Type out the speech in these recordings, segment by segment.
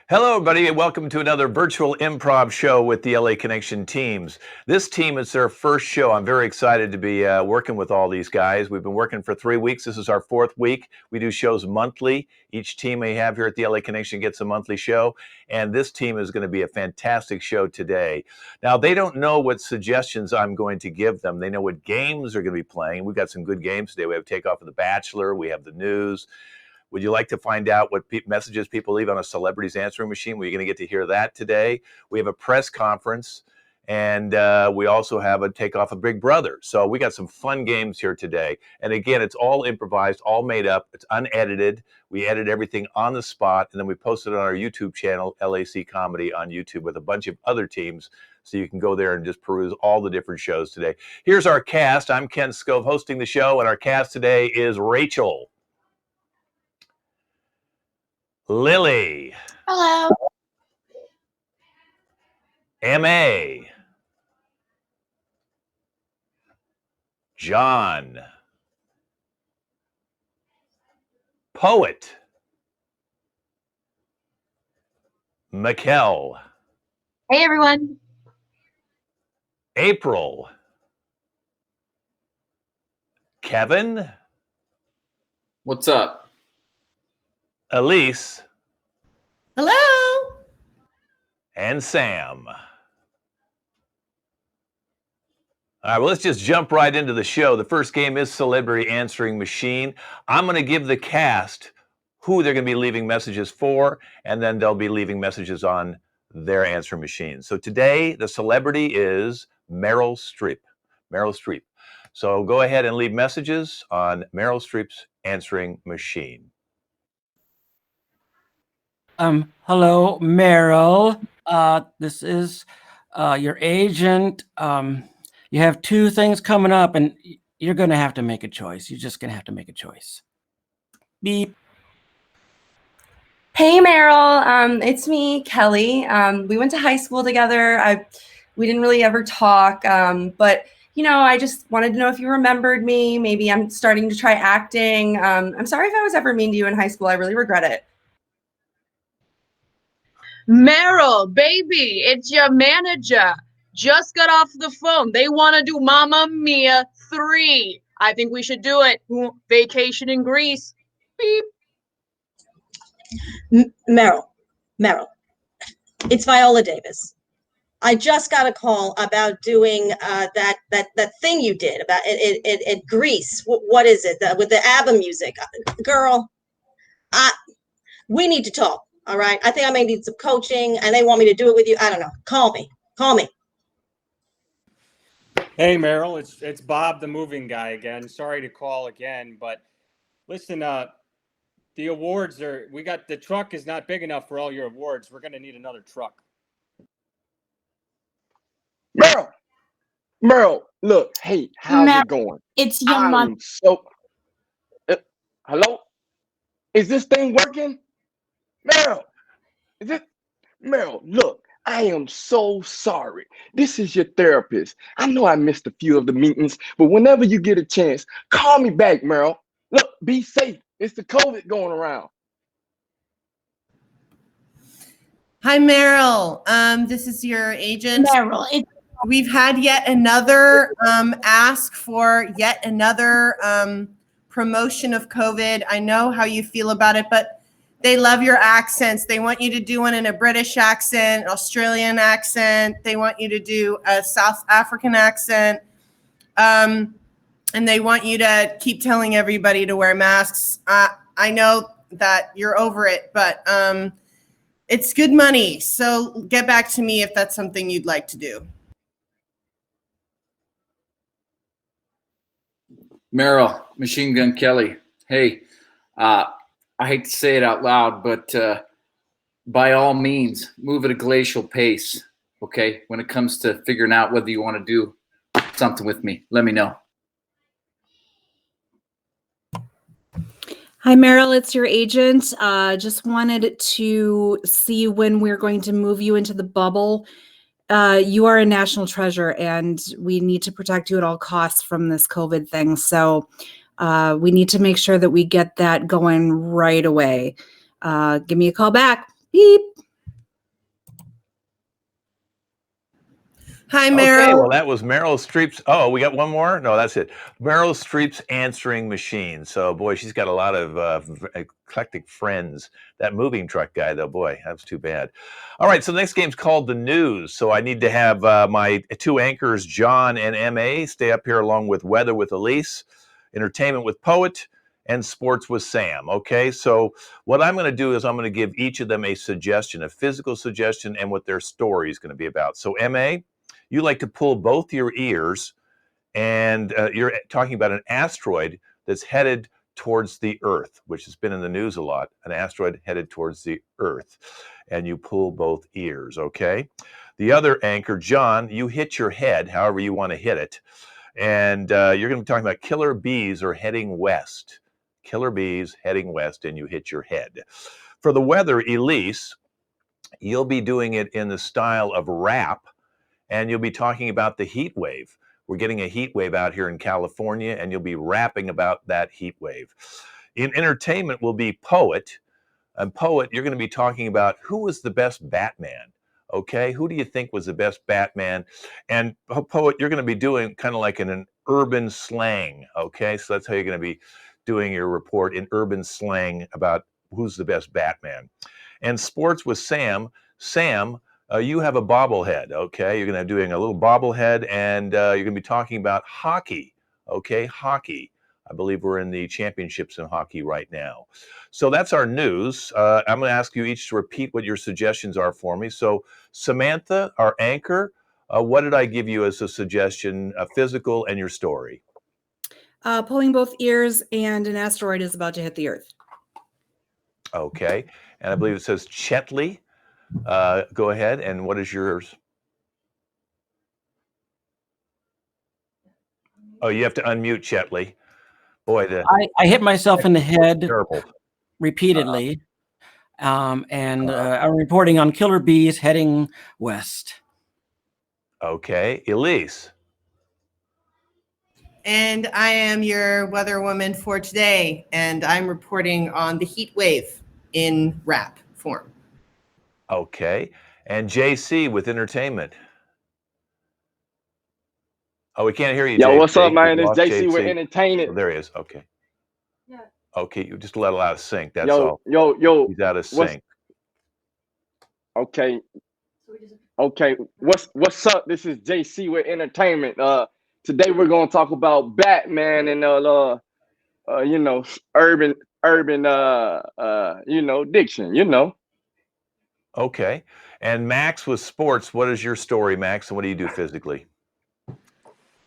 Hello, everybody, and welcome to another virtual improv show with the LA Connection teams. This team is their first show. I'm very excited to be working with all these guys. We've been working for 3 weeks. This is our fourth week. We do shows monthly. Each team we have here at the LA Connection gets a monthly show, and this team is going to be a fantastic show today. Now, they don't know what suggestions I'm going to give them. They know what games they're going to be playing. We've got some good games today. We have Takeoff of the Bachelor. We have the news. Would you like to find out what messages people leave on a celebrity's answering machine? We're going to get to hear that today. We have a press conference, and we also have a takeoff of Big Brother. So we got some fun games here today. And again, it's all improvised, all made up. It's unedited. We edit everything on the spot, and then we post it on our YouTube channel, LAC Comedy on YouTube, with a bunch of other teams. So you can go there and just peruse all the different shows today. Here's our cast. I'm Ken Scove hosting the show, and our cast today is Rachel, Lily. Hello. M.A. John. Poet. Mikkel. Hey, everyone. April. Kevin. What's up? Elise. Hello. And Sam. All right, well, let's just jump right into the show. The first game is Celebrity Answering Machine. I'm going to give the cast who they're going to be leaving messages for, and then they'll be leaving messages on their answering machine. So today, the celebrity is Meryl Streep. Meryl Streep. So go ahead and leave messages on Meryl Streep's answering machine. Hello, Meryl. This is your agent. You have two things coming up, and you're going to have to make a choice. You're just going to have to make a choice. Beep. Hey, Meryl. It's me, Kelly. We went to high school together. We didn't really ever talk, but I just wanted to know if you remembered me. Maybe I'm starting to try acting. I'm sorry if I was ever mean to you in high school. I really regret it. Meryl, baby, it's your manager. Just got off the phone. They want to do Mamma Mia 3. I think we should do it. Vacation in Greece. Beep. Meryl, it's Viola Davis. I just got a call about doing that thing you did about it Greece. What is it? With the ABBA music. Girl, we need to talk. All right. I think I may need some coaching, and they want me to do it with you. I don't know. Call me. Hey, Meryl, it's Bob, the moving guy again. Sorry to call again, but listen, the awards the truck is not big enough for all your awards. We're going to need another truck. Meryl, look, hey, how's it going? It's your mom. Hello? Is this thing working? Meryl, look, I am so sorry. This is your therapist. I know I missed a few of the meetings, but whenever you get a chance, call me back, Meryl. Look, be safe. It's the COVID going around. Hi, Meryl. This is your agent. Meryl, We've had yet another ask for yet another promotion of COVID. I know how you feel about it, but they love your accents. They want you to do one in a British accent, Australian accent. They want you to do a South African accent. And they want you to keep telling everybody to wear masks. I know that you're over it, but it's good money. So get back to me if that's something you'd like to do. Meryl, Machine Gun Kelly. Hey, I hate to say it out loud, but by all means, move at a glacial pace, okay? When it comes to figuring out whether you want to do something with me, let me know. Hi, Meryl, it's your agent. Just wanted to see when we're going to move you into the bubble. You are a national treasure, and we need to protect you at all costs from this COVID thing. So we need to make sure that we get that going right away. give me a call back. Beep. Hi, Okay, Meryl. well, that was Meryl Streep's. Oh, we got one more? No, that's it. Meryl Streep's answering machine. So, boy, she's got a lot of eclectic friends. That moving truck guy, though, boy, that was too bad. All right, so the next game's called The News. So I need to have my two anchors, John and M.A., stay up here along with Weather with Elise, Entertainment with Poet, and Sports with Sam. Okay, so what I'm going to do is I'm going to give each of them a suggestion, a physical suggestion, and what their story is going to be about. So, M.A., you like to pull both your ears, and you're talking about an asteroid that's headed towards the Earth, which has been in the news a lot, an asteroid headed towards the Earth, and you pull both ears, okay? The other anchor, John, you hit your head, however you want to hit it, and you're going to be talking about killer bees are heading west. Killer bees heading west, and you hit your head. For the weather, Elise, you'll be doing it in the style of rap, and you'll be talking about the heat wave. We're getting a heat wave out here in California, and you'll be rapping about that heat wave. In entertainment will be Poet. And Poet, you're going to be talking about who was the best Batman. Okay, who do you think was the best Batman? And Poet, you're going to be doing kind of like in an urban slang. Okay, so that's how you're going to be doing your report in urban slang about who's the best Batman. And Sports with Sam. Sam, you have a bobblehead, okay? You're going to be doing a little bobblehead, and you're going to be talking about hockey, okay? Hockey. I believe we're in the championships in hockey right now. So that's our news. I'm going to ask you each to repeat what your suggestions are for me. So Samantha, our anchor, what did I give you as a suggestion, a physical and your story? Pulling both ears, and an asteroid is about to hit the Earth. Okay. And I believe it says Chetley. Go ahead. And what is yours? Oh, you have to unmute Chetley. Boy, I hit myself in the head terrible. repeatedly. And I'm reporting on killer bees heading west. Okay. Elise. And I am your weather woman for today, and I'm reporting on the heat wave in rap form. Okay. And JC with entertainment. Oh, we can't hear you, Yo, JC. what's up, man? We It's lost JC with Oh, entertainment. there he is. Okay. Yeah. Okay, you just let it out of sync. That's Yo, all. yo. He's out of What's sync. okay? Okay, what's up? This is JC with entertainment. Today we're gonna talk about Batman and you know, urban diction. You know. Okay. And Max with sports. What is your story, Max? And what do you do physically?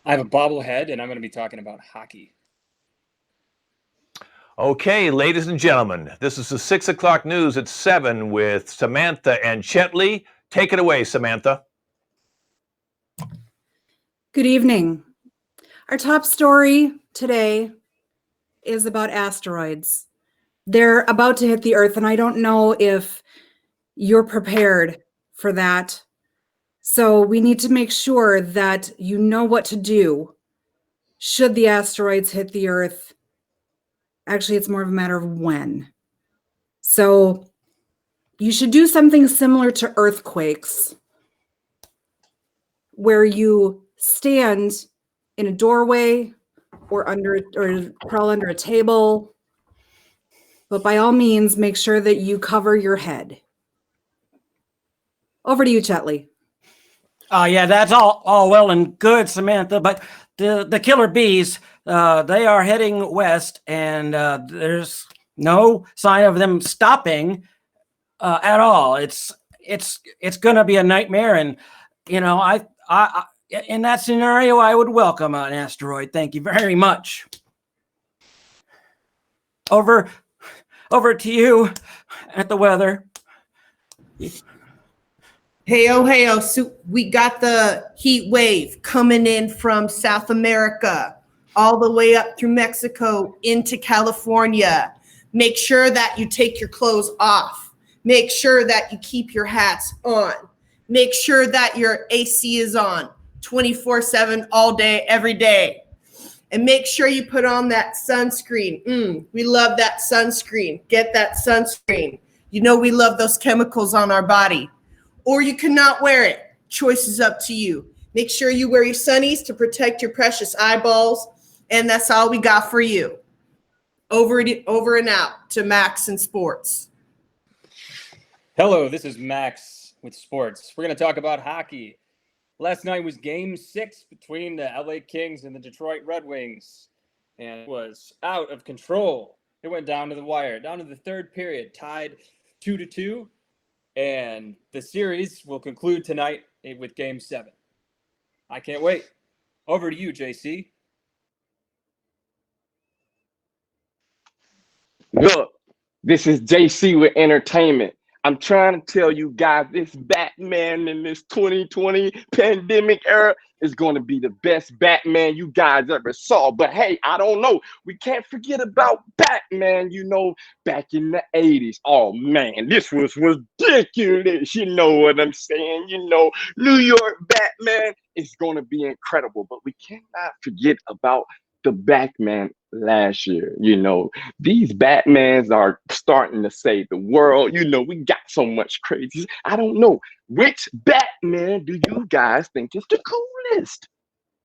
I have a bobblehead, and I'm going to be talking about hockey. Okay, ladies and gentlemen, this is the 6 o'clock news at 7 with Samantha and Chetley. Take it away, Samantha. Good evening. Our top story today is about asteroids. They're about to hit the Earth, and I don't know if you're prepared for that. So we need to make sure that you know what to do should the asteroids hit the Earth. Actually, it's more of a matter of when. So you should do something similar to earthquakes, where you stand in a doorway or crawl under a table. But by all means, make sure that you cover your head. Over to you, Chetley. Yeah, that's all well and good, Samantha, but the killer bees, they are heading west, and there's no sign of them stopping at all. It's gonna be a nightmare, and you know, I in that scenario, I would welcome an asteroid. Thank you very much. Over to you at the weather. Heyo, so we got the heat wave coming in from South America, all the way up through Mexico into California. Make sure that you take your clothes off. Make sure that you keep your hats on. Make sure that your AC is on 24/7, all day, every day. And make sure you put on that sunscreen. We love that sunscreen. Get that sunscreen. You know we love those chemicals on our body. Or you cannot wear it. Choice is up to you. Make sure you wear your sunnies to protect your precious eyeballs. And that's all we got for you. Over and out to Max and Sports. Hello, this is Max with Sports. We're going to talk about hockey. Last night was Game 6 between the LA Kings and the Detroit Red Wings, and it was out of control. It went down to the wire, down to the third period, tied 2-2, and the series will conclude tonight with Game 7. I can't wait. Over to you, JC. Look, this is JC with entertainment. I'm trying to tell you guys, this Batman in this 2020 pandemic era is going to be the best Batman you guys ever saw. But hey, I don't know. We can't forget about Batman, back in the 80s. Oh man, this was ridiculous. You know what I'm saying? New York Batman is going to be incredible. But we cannot forget about the Batman last year. These Batmans are starting to save the world. We got so much crazy. I don't know. Which Batman do you guys think is the coolest?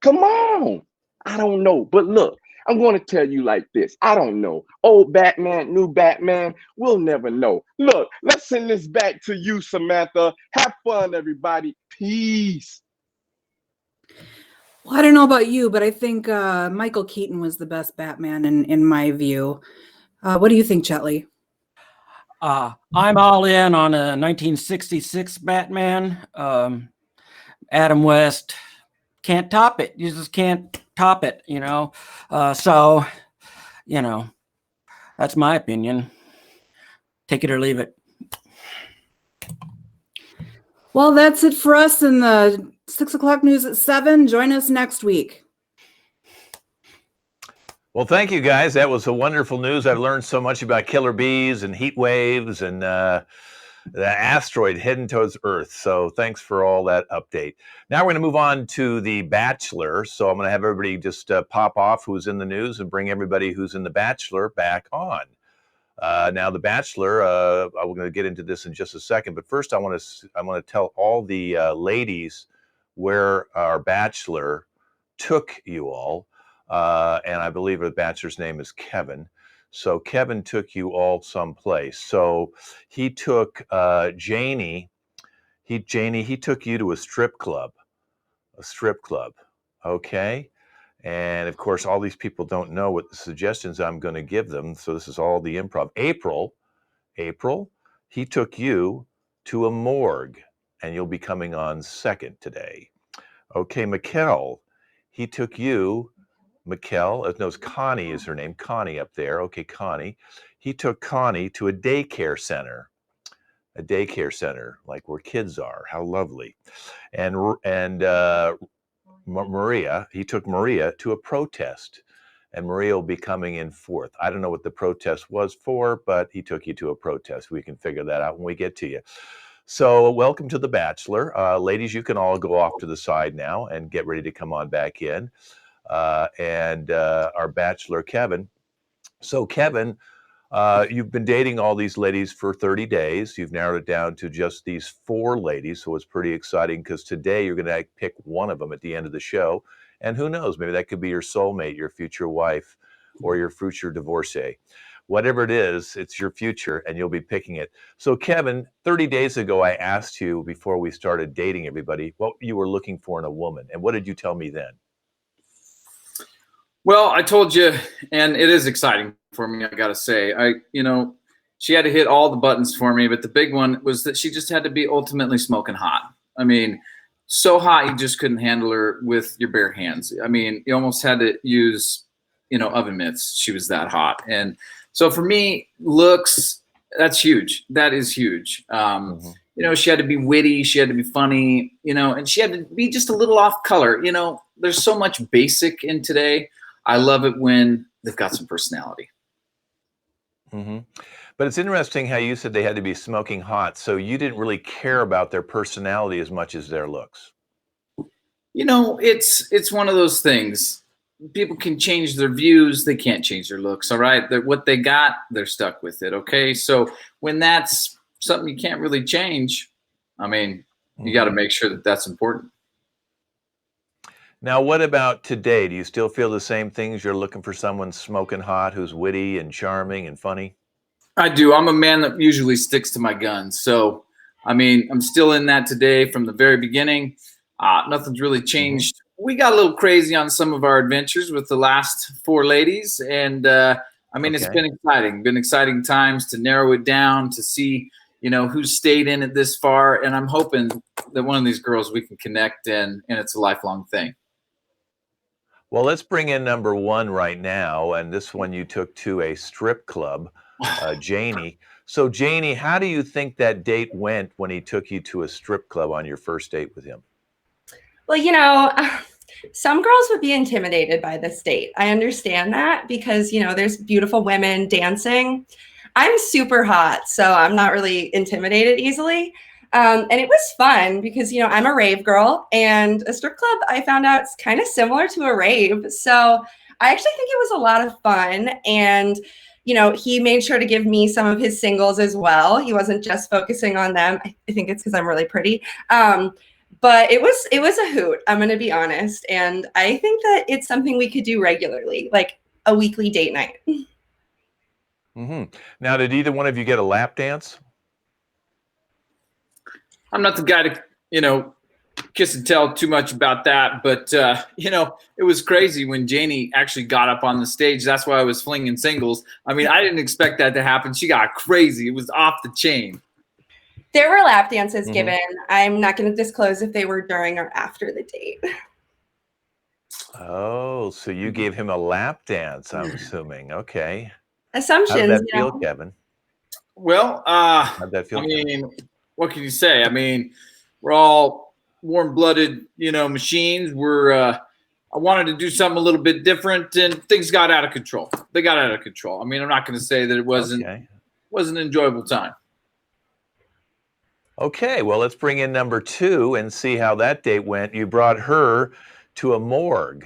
Come on. I don't know. But look, I'm going to tell you like this. I don't know. Old Batman, new Batman, we'll never know. Look, let's send this back to you, Samantha. Have fun, everybody. Peace. Well, I don't know about you, but I think Michael Keaton was the best Batman in my view. What do you think, Chetley? I'm all in on a 1966 Batman. Adam West, can't top it. You just can't top it, So, that's my opinion. Take it or leave it. Well, that's it for us in the 6 o'clock news at 7. Join us next week. Well, thank you, guys. That was a wonderful news. I've learned so much about killer bees and heat waves and the asteroid heading towards Earth. So thanks for all that update. Now we're going to move on to The Bachelor. So I'm going to have everybody just pop off who's in the news and bring everybody who's in The Bachelor back on. Now, The Bachelor, I'm going to get into this in just a second. But first, I want to tell all the ladies where our Bachelor took you all. And I believe the Bachelor's name is Kevin. So Kevin took you all someplace. So he took Janie. He took you to a strip club. Okay. And of course, all these people don't know what the suggestions I'm going to give them. So this is all the improv. April, he took you to a morgue, and you'll be coming on second today. Okay, Mikkel, he took you, Connie is her name, Connie up there. Okay, Connie. He took Connie to a daycare center, like where kids are. How lovely. And Maria, he took Maria to a protest, and Maria will be coming in fourth. I don't know what the protest was for, but he took you to a protest. We can figure that out when we get to you. So welcome to The Bachelor. Ladies, you can all go off to the side now and get ready to come on back in. And our Bachelor, Kevin. So Kevin, you've been dating all these ladies for 30 days. You've narrowed it down to just these 4 ladies. So it's pretty exciting because today you're going to pick one of them at the end of the show. And who knows, maybe that could be your soulmate, your future wife, or your future divorcee. Whatever it is, it's your future and you'll be picking it. So Kevin, 30 days ago, I asked you before we started dating everybody, what you were looking for in a woman. And what did you tell me then? Well, I told you, and it is exciting for me, I got to say. She had to hit all the buttons for me, but the big one was that she just had to be ultimately smoking hot. I mean, so hot you just couldn't handle her with your bare hands. I mean, you almost had to use, oven mitts. She was that hot. And so for me, looks, that's huge. That is huge. She had to be witty. She had to be funny, and she had to be just a little off color. There's so much basic in today. I love it when they've got some personality. Mm-hmm. But it's interesting how you said they had to be smoking hot. So you didn't really care about their personality as much as their looks. It's one of those things. people can change their views. They can't change their looks. All right. What they got, they're stuck with it. Okay. So when that's something you can't really change, I mean, you got to make sure that that's important. Now, what about today? Do you still feel the same things? You're looking for someone smoking hot who's witty and charming and funny? I do. I'm a man that usually sticks to my guns. So, I mean, I'm still in that today from the very beginning. Nothing's really changed. We got a little crazy on some of our adventures with the last 4 ladies. And, I mean, it's been exciting times to narrow it down, to see, you know, who's stayed in it this far. And I'm hoping that one of these girls we can connect and it's a lifelong thing. Well, let's bring in number 1 right now. And this one you took to a strip club, Janie. So, Janie, how do you think that date went when he took you to a strip club on your first date with him? Well, you know, some girls would be intimidated by this date. I understand that because, you know, there's beautiful women dancing. I'm super hot, so I'm not really intimidated easily. And it was fun because, you know, I'm a rave girl, and a strip club, I found out, it's kind of similar to a rave. So I actually think it was a lot of fun. And, you know, he made sure to give me some of his singles as well. He wasn't just focusing on them. I think it's because I'm really pretty. But it was a hoot, I'm going to be honest. And I think that it's something we could do regularly, like a weekly date night. Now, did either one of you get a lap dance? I'm not the guy to, you know, kiss and tell too much about that. But, you know, it was crazy when Janie actually got up on the stage. That's why I was flinging singles. I mean, I didn't expect that to happen. She got crazy. It was off the chain. There were lap dances given. I'm not going to disclose if they were during or after the date. Oh, so you gave him a lap dance, I'm assuming. Okay. Assumptions, How did that you feel, know? Kevin? Well, How'd that feel, I Kevin? mean, what can you say? I mean, we're all warm-blooded, you know, machines. I wanted to do something a little bit different, and things got out of control. They got out of control. I mean, I'm not going to say that it wasn't an enjoyable time. Okay, well, let's bring in number 2 and see how that date went. You brought her to a morgue.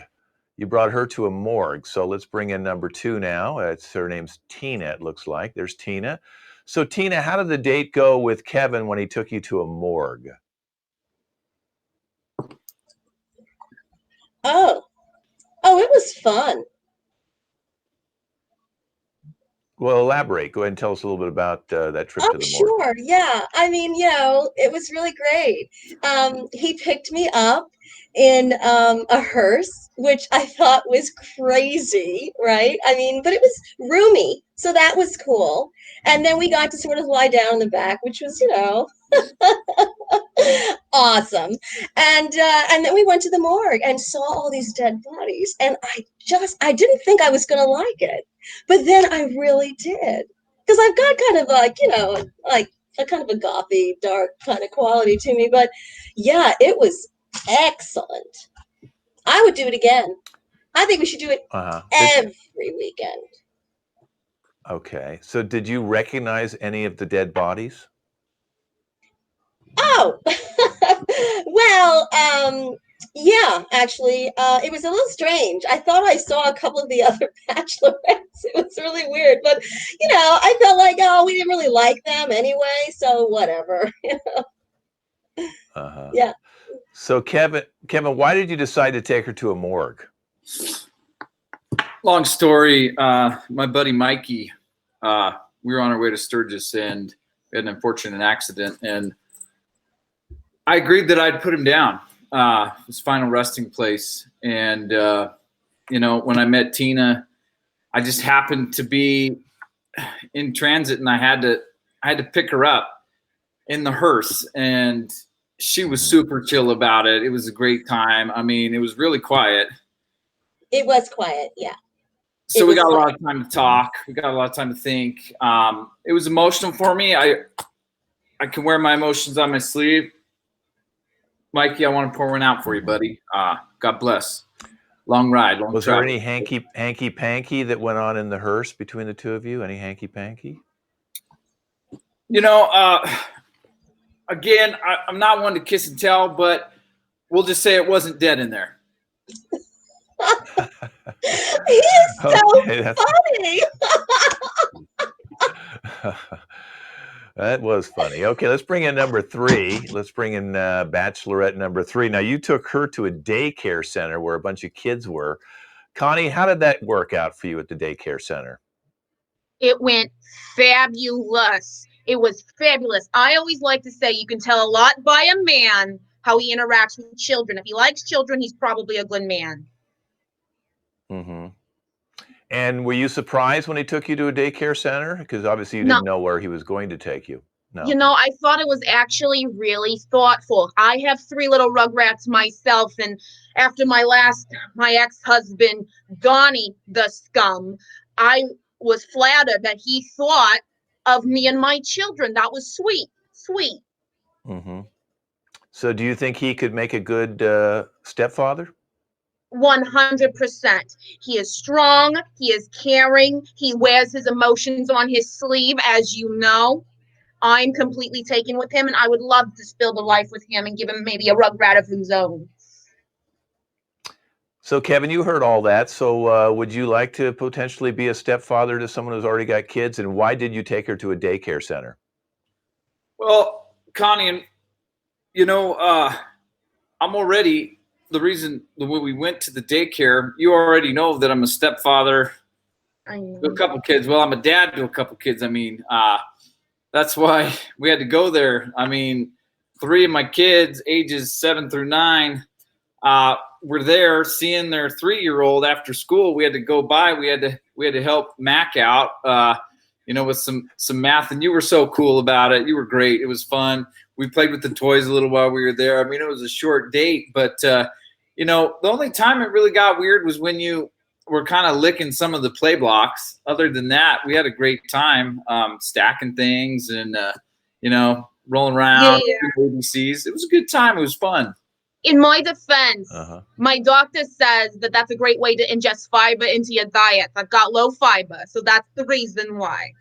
So let's bring in number 2 now. Her name's Tina, it looks like. There's Tina. So, Tina, how did the date go with Kevin when he took you to a morgue? Oh, it was fun. Well, elaborate. Go ahead and tell us a little bit about that trip to the morgue. Sure. Yeah. I mean, you know, it was really great. He picked me up in a hearse, which I thought was crazy, right? I mean, but it was roomy, so that was cool. And then we got to sort of lie down in the back, which was, you know, awesome. And then we went to the morgue and saw all these dead bodies, and I didn't think I was going to like it, but then I really did, because I've got kind of like, you know, like a kind of a gothy, dark kind of quality to me. But yeah, it was excellent. I would do it again. I think we should do it every weekend. Okay. So did you recognize any of the dead bodies? Oh, well, yeah, actually, it was a little strange. I thought I saw a couple of the other bachelorettes. It was really weird, but, you know, I felt like, oh, we didn't really like them anyway, so whatever. You know? Yeah. So Kevin, why did you decide to take her to a morgue? Long story. My buddy Mikey, we were on our way to Sturgis, and we had an unfortunate accident, and I agreed that I'd put him down, his final resting place. And, you know, when I met Tina, I just happened to be in transit, and I had to pick her up in the hearse, and she was super chill about it. It was a great time. I mean, it was really quiet. It was quiet, yeah. So we got a lot of time to talk. We got a lot of time to think. It was emotional for me. I can wear my emotions on my sleeve. Mikey, I want to pour one out for you, buddy. God bless. Long ride, long Was travel. there any hanky panky that went on in the hearse between the two of you? Any hanky panky? You know, again, I'm not one to kiss and tell, but we'll just say it wasn't dead in there. He is so Okay, that's funny. that was funny. Okay, let's bring in number 3. Let's bring in Bachelorette number 3. Now, you took her to a daycare center where a bunch of kids were. Connie, how did that work out for you at the daycare center? It went fabulous. It was fabulous. I always like to say you can tell a lot by a man how he interacts with children. If he likes children, he's probably a good man. Mm-hmm. And were you surprised when he took you to a daycare center? Because obviously you No. didn't know where he was going to take you. No. You know, I thought it was actually really thoughtful. I have 3 little rugrats myself, and after my ex-husband, Donnie the scum, I was flattered that he thought of me and my children. That was sweet, sweet. Mm-hmm. So do you think he could make a good stepfather? 100%. He is strong. He is caring. He wears his emotions on his sleeve, as you know. I'm completely taken with him, and I would love to build a life with him and give him maybe a rugrat of his own. So, Kevin, you heard all that. So, would you like to potentially be a stepfather to someone who's already got kids? And why did you take her to a daycare center? Well, Connie, and you know, I'm already when we went to the daycare, you already know that I'm a stepfather to a couple kids. Well, I'm a dad to a couple kids. I mean, that's why we had to go there. I mean, 3 of my kids, ages 7 through 9, were there seeing their 3-year-old after school. We had to go by. We had to help Mac out, with some math. And you were so cool about it. You were great. It was fun. We played with the toys a little while we were there. I mean, it was a short date, but the only time it really got weird was when you were kind of licking some of the play blocks. Other than that, we had a great time stacking things and rolling around, ABCs. It was a good time. It was fun. In my defense, my doctor says that that's a great way to ingest fiber into your diet. I've got low fiber, so that's the reason why.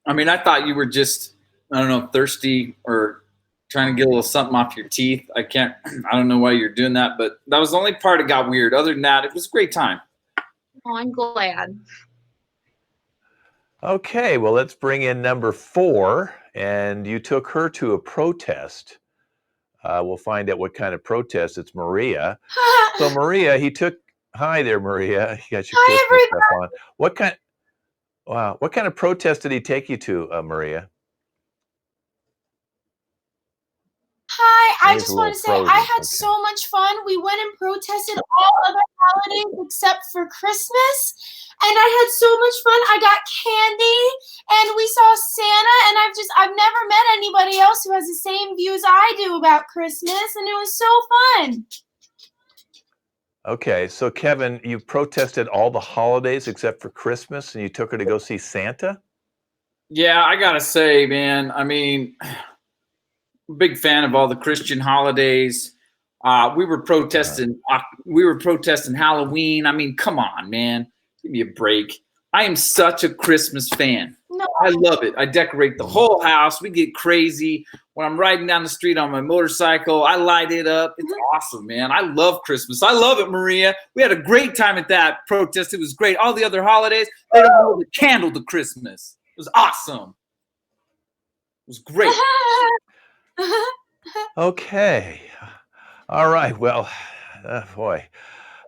I mean, I thought you were just, I don't know, thirsty or trying to get a little something off your teeth. I don't know why you're doing that, but that was the only part that got weird. Other than that, it was a great time. Oh, I'm glad. Okay, well, let's bring in number 4. And you took her to a protest. We'll find out what kind of protest. It's Maria. So Maria, hi there, Maria. You got your Christmas stuff on. What kind of protest did he take you to, Maria? Hi, I just want to say I had so much fun. We went and protested all other holidays except for Christmas. And I had so much fun. I got candy and we saw Santa, and I've never met anybody else who has the same views I do about Christmas, and it was so fun. Okay, so Kevin, you protested all the holidays except for Christmas, and you took her to go see Santa? Yeah, I gotta say, man, I mean, big fan of all the Christian holidays. We were protesting Halloween. I mean, come on, man. Give me a break. I am such a Christmas fan. No. I love it. I decorate the whole house. We get crazy. When I'm riding down the street on my motorcycle, I light it up. It's awesome, man. I love Christmas. I love it, Maria. We had a great time at that protest. It was great. All the other holidays, they don't hold a candle to Christmas. It was awesome. It was great. Okay. All right. Well, boy,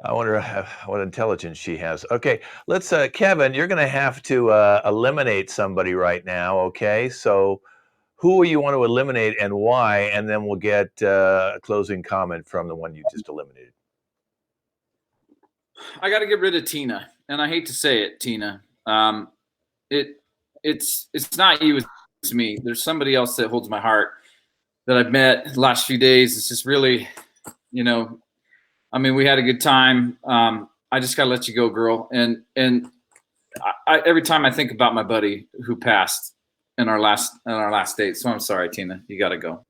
I wonder what intelligence she has. Okay, let's, Kevin, you're going to have to eliminate somebody right now. Okay, so who will you want to eliminate and why? And then we'll get a closing comment from the one you just eliminated. I got to get rid of Tina, and I hate to say it, Tina. It's not you, it's me. There's somebody else that holds my heart that I've met the last few days. It's just really, I mean, we had a good time. I just gotta let you go, girl. And I every time I think about my buddy who passed in our last date. So I'm sorry, Tina. You gotta go.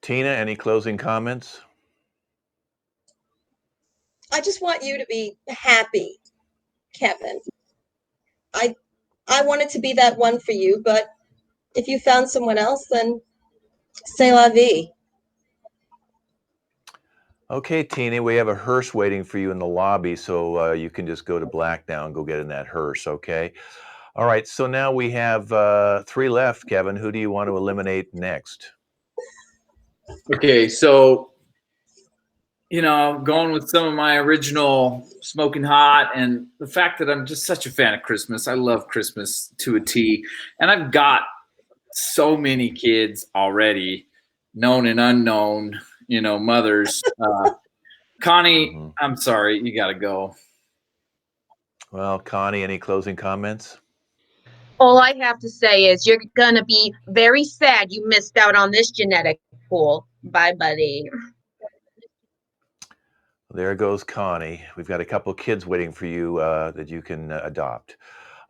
Tina, any closing comments? I just want you to be happy, Kevin. I wanted to be that one for you, but if you found someone else, then c'est la vie. Okay, Tina, we have a hearse waiting for you in the lobby, so you can just go to black now and go get in that hearse, okay? All right, so now we have 3 left, Kevin. Who do you want to eliminate next? Okay, so going with some of my original Smoking Hot, and the fact that I'm just such a fan of Christmas. I love Christmas to a T, and I've got so many kids already, known and unknown, mothers. Connie, I'm sorry, you got to go. Well, Connie, any closing comments? All I have to say is you're going to be very sad you missed out on this genetic pool. Bye, buddy. There goes Connie. We've got a couple kids waiting for you that you can adopt.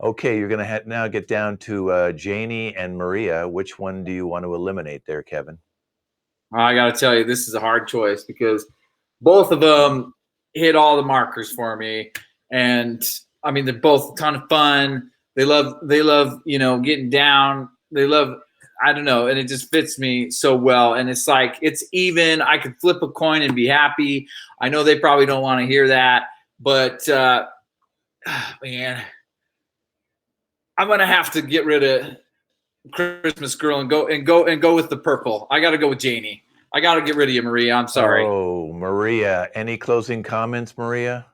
Okay, you're going to now get down to Janie and Maria. Which one do you want to eliminate there, Kevin? I got to tell you, this is a hard choice because both of them hit all the markers for me. And I mean, they're both a ton of fun. They love, getting down. They love, I don't know. And it just fits me so well. And it's like, it's even, I could flip a coin and be happy. I know they probably don't want to hear that, but man, I'm going to have to get rid of Christmas Girl and go with the purple. I got to go with Janie. I got to get rid of you, Maria. I'm sorry. Oh, Maria. Any closing comments, Maria?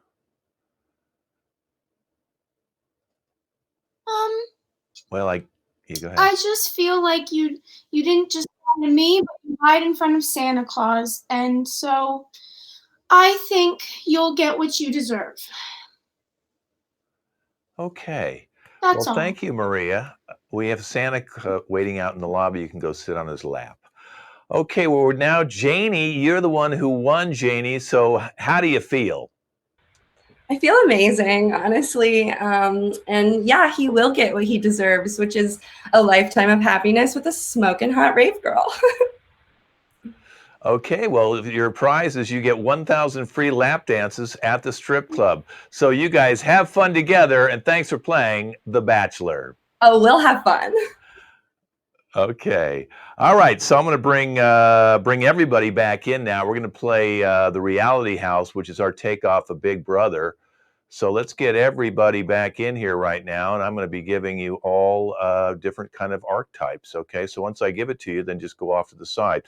Well, you go ahead. I just feel like you didn't just lie to me, but you lied in front of Santa Claus, and so I think you'll get what you deserve. Okay. That's Well, all. thank you, Maria. We have Santa waiting out in the lobby. You can go sit on his lap. Okay, well, now, Janie, you're the one who won, Janie. So how do you feel? I feel amazing, honestly. And yeah, he will get what he deserves, which is a lifetime of happiness with a smoking hot rave girl. Okay, well, your prize is you get 1,000 free lap dances at the strip club. So you guys have fun together, and thanks for playing The Bachelor. Oh, we'll have fun. Okay. All right. So I'm going to bring everybody back in now. We're going to play the Reality House, which is our takeoff of Big Brother. So let's get everybody back in here right now, and I'm going to be giving you all different kind of archetypes. Okay. So once I give it to you, then just go off to the side.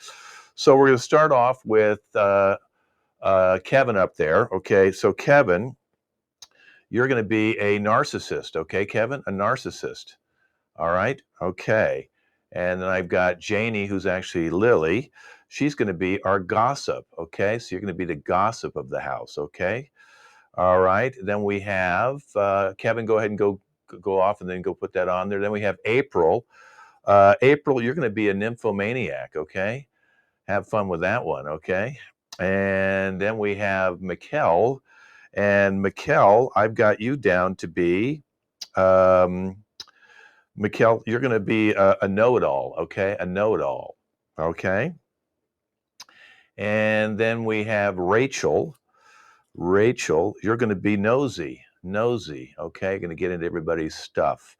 So we're going to start off with Kevin up there. Okay. So Kevin, you're going to be a narcissist. Okay, Kevin, a narcissist. All right. Okay. And then I've got Janie, who's actually Lily. She's going to be our gossip. Okay. So you're going to be the gossip of the house. Okay. All right. Then we have Kevin, go ahead and go off and then go put that on there. Then we have April. April, you're going to be a nymphomaniac. Okay. Have fun with that one. Okay. And then we have Mikkel. And Mikkel, I've got you down to be Mikkel, you're going to be a know-it-all, okay? A know-it-all, okay? And then we have Rachel. Rachel, you're going to be nosy, okay? Going to get into everybody's stuff.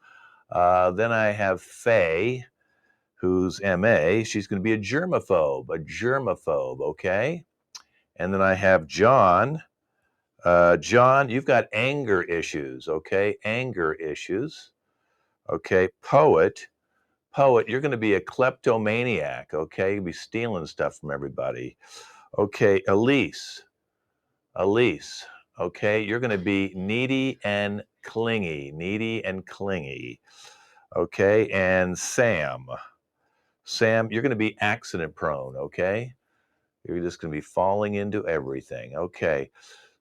Then I have Faye, who's MA. She's going to be a germaphobe, okay? And then I have John. John, you've got anger issues, okay? Anger issues. Okay, Poet, you're going to be a kleptomaniac, okay? You'll be stealing stuff from everybody. Okay, Elise, okay? You're going to be needy and clingy, okay? And Sam, you're going to be accident prone, okay? You're just going to be falling into everything, okay?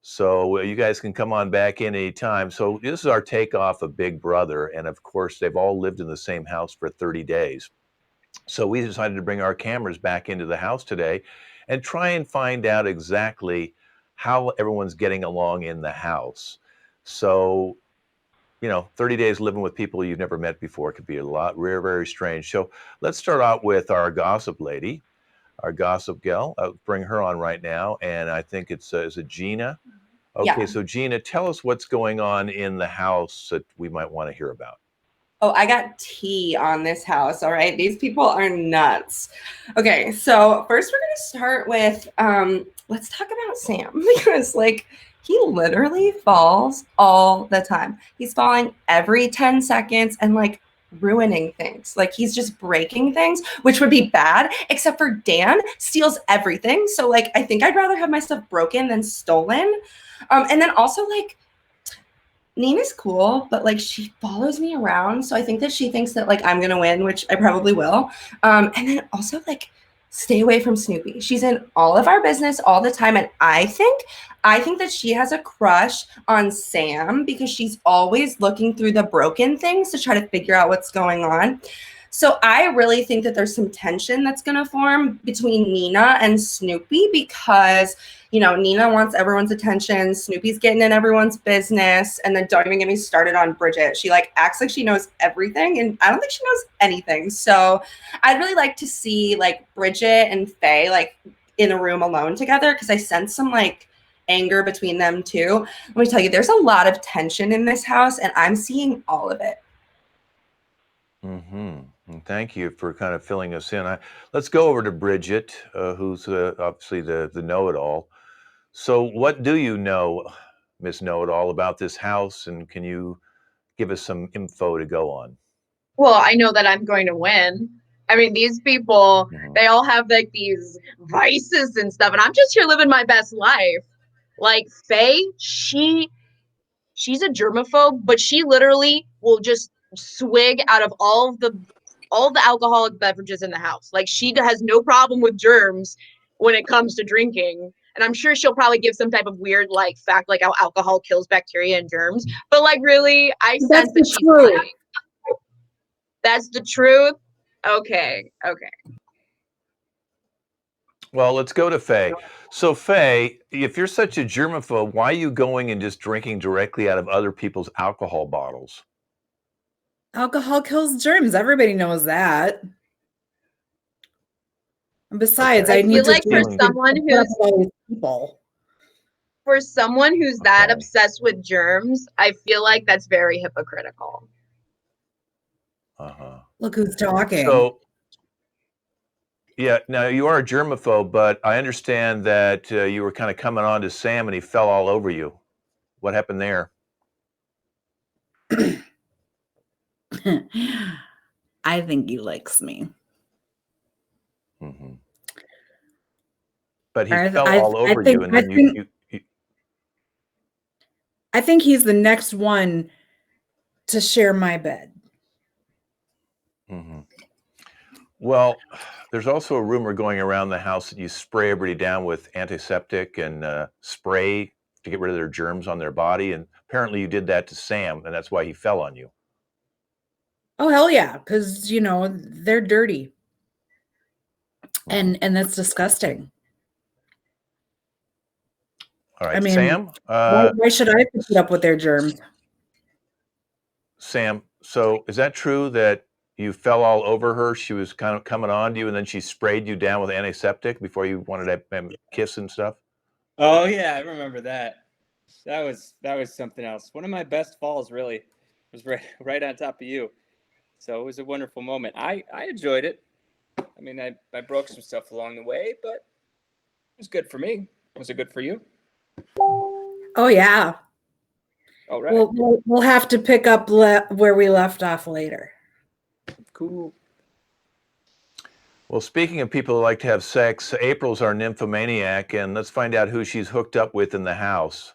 So you guys can come on back in anytime. So this is our takeoff of Big Brother. And of course, they've all lived in the same house for 30 days. So we decided to bring our cameras back into the house today and try and find out exactly how everyone's getting along in the house. So, 30 days living with people you've never met before could be a lot, very, very strange. So let's start out with our gossip lady, our gossip gal. I'll bring her on right now. And I think is it Gina? Okay, Yeah. so Gina, tell us what's going on in the house that we might want to hear about. Oh, I got tea on this house. All right. These people are nuts. Okay. So first we're going to start with, let's talk about Sam because like he literally falls all the time. He's falling every 10 seconds and like ruining things. Like he's just breaking things, which would be bad, except for Dan steals everything. So like, I think I'd rather have my stuff broken than stolen. And then also like, Nina's cool, but like she follows me around. So I think that she thinks that like I'm gonna win, which I probably will. And then also like stay away from Snoopy. She's in all of our business all the time. And I think that she has a crush on Sam because she's always looking through the broken things to try to figure out what's going on. So I really think that there's some tension that's going to form between Nina and Snoopy because, you know, Nina wants everyone's attention. Snoopy's getting in everyone's business. And then don't even get me started on Bridgette. She like acts like she knows everything. And I don't think she knows anything. So I'd really like to see like Bridgette and Faye like in a room alone together because I sense some like anger between them too. Let me tell you, there's a lot of tension in this house and I'm seeing all of it. Mm-hmm. And thank you for kind of filling us in. Let's go over to Bridgette, who's obviously the know-it-all. So what do you know, Miss Know-it-all, about this house, and can you give us some info to go on? Well, I know that I'm going to win. I mean, these people, they all have like these vices and stuff, and I'm just here living my best life. Like Faye, she's a germaphobe, but she literally will just swig out of all the alcoholic beverages in the house. Like she has no problem with germs when it comes to drinking. And I'm sure she'll probably give some type of weird like fact like how alcohol kills bacteria and germs. But like really, I sense that she's lying. That's the truth. Okay. Well, let's go to Faye. So Faye, if you're such a germaphobe, why are you going and just drinking directly out of other people's alcohol bottles? Alcohol kills germs. Everybody knows that. And besides, Okay. I need feel to like for drink someone to who's put up with all these people. for someone who's that Okay. obsessed with germs, I feel like that's very hypocritical. Uh-huh. Look who's talking. So, yeah, now you are a germaphobe, but I understand that you were kind of coming on to Sam and he fell all over you. What happened there? I think he likes me. Mm-hmm. But he I- fell I- all I over think- you, and I then think- I think he's the next one to share my bed. Mm-hmm. Well, there's also a rumor going around the house that you spray everybody down with antiseptic and spray to get rid of their germs on their body, and apparently you did that to Sam, and that's why he fell on you. Oh hell yeah, because you know they're dirty, and that's disgusting. All right, I mean, Sam. why should I put up with their germs? Sam, so is that true that you fell all over her? She was kind of coming on to you, and then she sprayed you down with antiseptic before you wanted to kiss and stuff? Oh yeah, I remember that. That was something else. One of my best falls really was right on top of you. So it was a wonderful moment. I enjoyed it. I mean, I broke some stuff along the way, but it was good for me. Was it good for you? Oh yeah. All right. We'll have to pick up where we left off later. Cool. Well, speaking of people who like to have sex, April's our nymphomaniac, and let's find out who she's hooked up with in the house.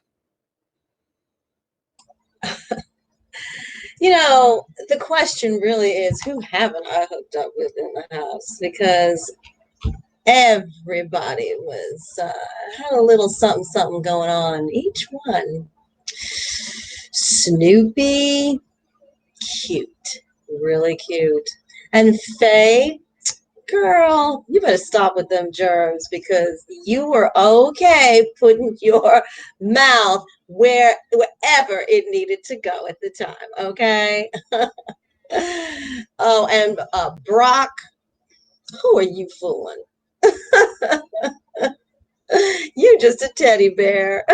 You know, the question really is, who haven't I hooked up with in the house? Because everybody was had a little something going on. Each one. Snoopy, cute, really cute. And Faye, girl, you better stop with them germs because you were okay putting your mouth wherever it needed to go at the time, okay? Oh, and Brock, who are you fooling? You just a teddy bear.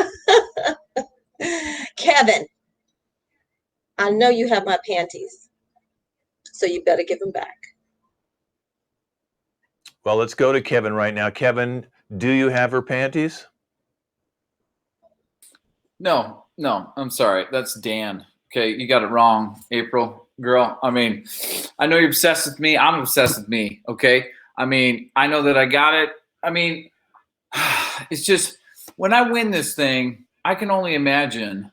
Kevin, I know you have my panties. So you better give them back. Well, let's go to Kevin right now. Kevin, do you have her panties? No, I'm sorry. That's Dan. Okay, you got it wrong, April. Girl, I mean, I know you're obsessed with me. I'm obsessed with me, okay? I mean, I know that I got it. I mean, it's just when I win this thing, I can only imagine,